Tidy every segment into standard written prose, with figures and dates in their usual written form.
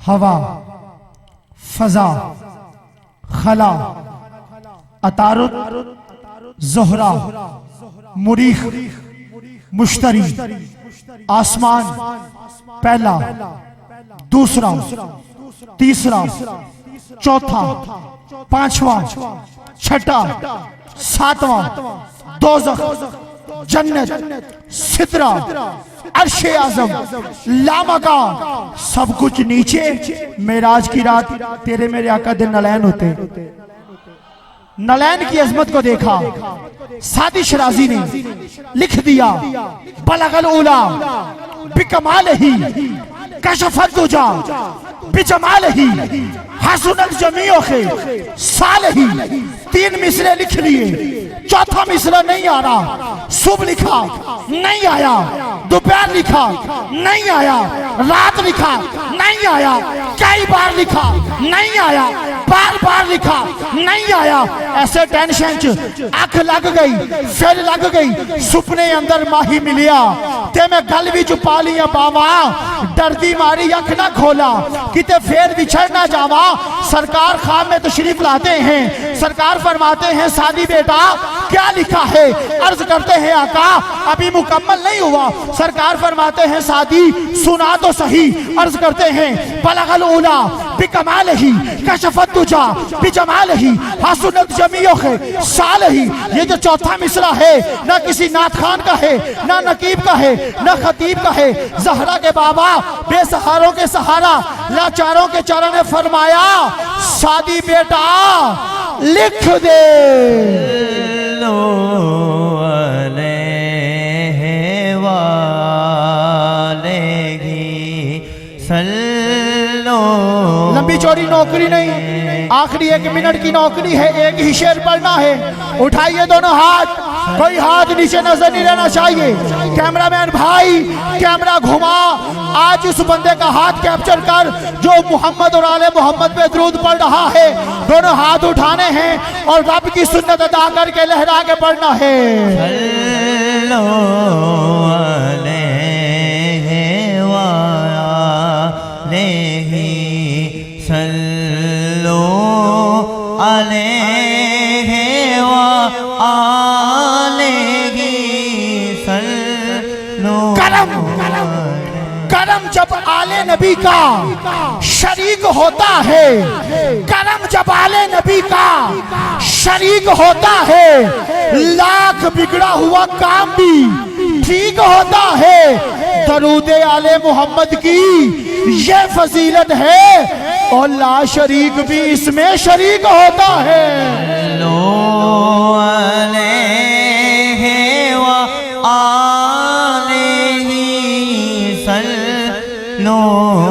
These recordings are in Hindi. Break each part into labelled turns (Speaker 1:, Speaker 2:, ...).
Speaker 1: हवा, फजा, खला, अतारुत, ज़ोहरा, मुरीख, मुश्तरी, आसमान, पहला, दूसरा, तीसरा, चौथा, पांचवा, छठा, सातवां, दोज़ख, जन्नत, सिदरा, अर्शे आज़म, लामका, सब कुछ नीचे। मेराज की रात तेरे मेरे आका दिन नलैन होते, नलैन की अजमत को देखा। सादी शराजी ने लिख दिया, बलगल उला बिकमाल ही, कशफत दुजा बिजमाल ही, हसनत जमीओ के साल ही। तीन मिसरे लिख लिए, चौथा मिसरा नहीं आ रहा। सुबह लिखा नहीं आया, दोपहर लिखा नहीं आया, रात लिखा नहीं आया, कई बार लिखा नहीं आया, बार बार लिखा नहीं आया। ऐसे टेंशन च अख लग गई, फिर लग गई। सुपने अंदर माही मिलिया ते मैं गल भी छुपा लिया बावा, डरदी मारी अख ना खोला किते फिर बिछड़ ना जावा। सरकार खाम में तशरीफ लाते हैं, सरकार फरमाते हैं सादी बेटा क्या लिखा है। अर्ज करते हैं आका अभी मुकम्मल नहीं हुआ। सरकार फरमाते हैं सादी सुना तो सही। अर्ज करते हैं बलगल उला बिकमाल ही, कशफत दुजा बिजमाल ही, हसनत जमीओ के साल ही। ये जो चौथा मिसरा है ना किसी नात खान का है, ना नकीब का है, ना खतीब का है। जहरा के बाबा बेसहारों के सहारा, लाचारों के चारा ने फरमाया सादी बेटा लिख दे। लंबी चौड़ी नौकरी नहीं, आखिरी 1 मिनट की नौकरी है। एक ही शेर पढ़ना है। उठाइए दोनों हाथ, कोई हाथ नीचे नजर नहीं रहना चाहिए। कैमरामैन भाई कैमरा घुमा, आज उस बंदे का हाथ कैप्चर कर जो मोहम्मद और आले मोहम्मद पे दरूद पढ़ रहा है। दोनों हाथ उठाने हैं और रब की सुन्नत अदा करके लहरा के पढ़ना है। करम जब आले नबी का शरीक होता है, करम जब आले नबी का शरीक होता है, लाख बिगड़ा हुआ काम भी ठीक होता है। दरूद आले मोहम्मद की ये फजीलत है और ला शरीक भी इसमें शरीक होता है।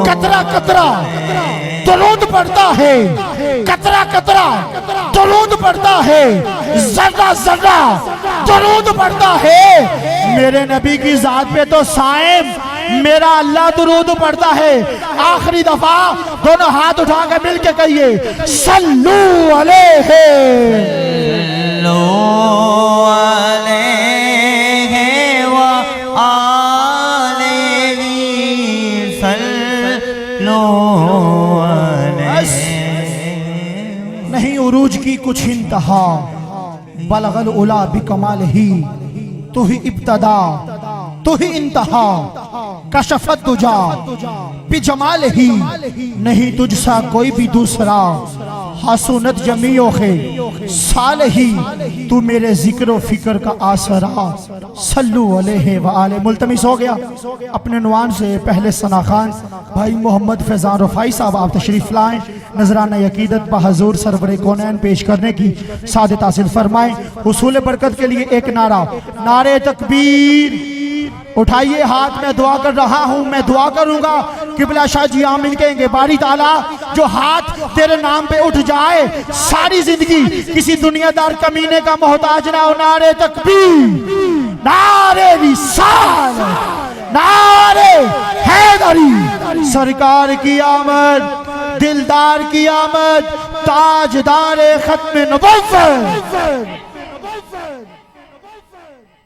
Speaker 1: कतरा कतरा दरूद पड़ता है, कतरा कतरा दरूद पड़ता है, जर्रा जर्रा दरूद पड़ता है। मेरे नबी की जात पे तो साइम मेरा अल्लाह दरूद पड़ता है। आखिरी दफा दोनों हाथ उठा के मिल के कहिए सल्लू अलैहि। नहीं उरूज की कुछ इंतहा, बलगल उला बिकमाल ही। तू ही इब्तदा तू ही इंतहा, कशफत दुजा बिजमाल ही। नहीं तुझसा कोई भी दूसरा, हसनत जमीओ के साल ही। तू मेरे जिक्र फिक्र का आसरा, सल्लू अलैहि व आले। मुल्तमिस हो गया अपने नुआन से पहले सना खान भाई मोहम्मद फैजान रफ़ाई साहब आप तशरीफ लाएं, नजराना यकीदत बहजूर सरवरे कौनैन पेश करने की सादत हासिल फरमाएं। हुसूल बरकत के लिए एक नारा, नारे तकबीर। उठाइए हाथ, मैं दुआ कर रहा हूं, मैं दुआ करूंगा किबला शाह जी आमीन कहेंगे। बारी ताला जो हाथ तेरे नाम पे उठ जाए सारी जिंदगी किसी दुनियादार कमीने का मोहताज ना हो। नारे तकबीर, नारे रिसालत, नारे हैदरी। सरकार की आमद, दिलदार की आमद, ताजदार खत्म नबुव्वत।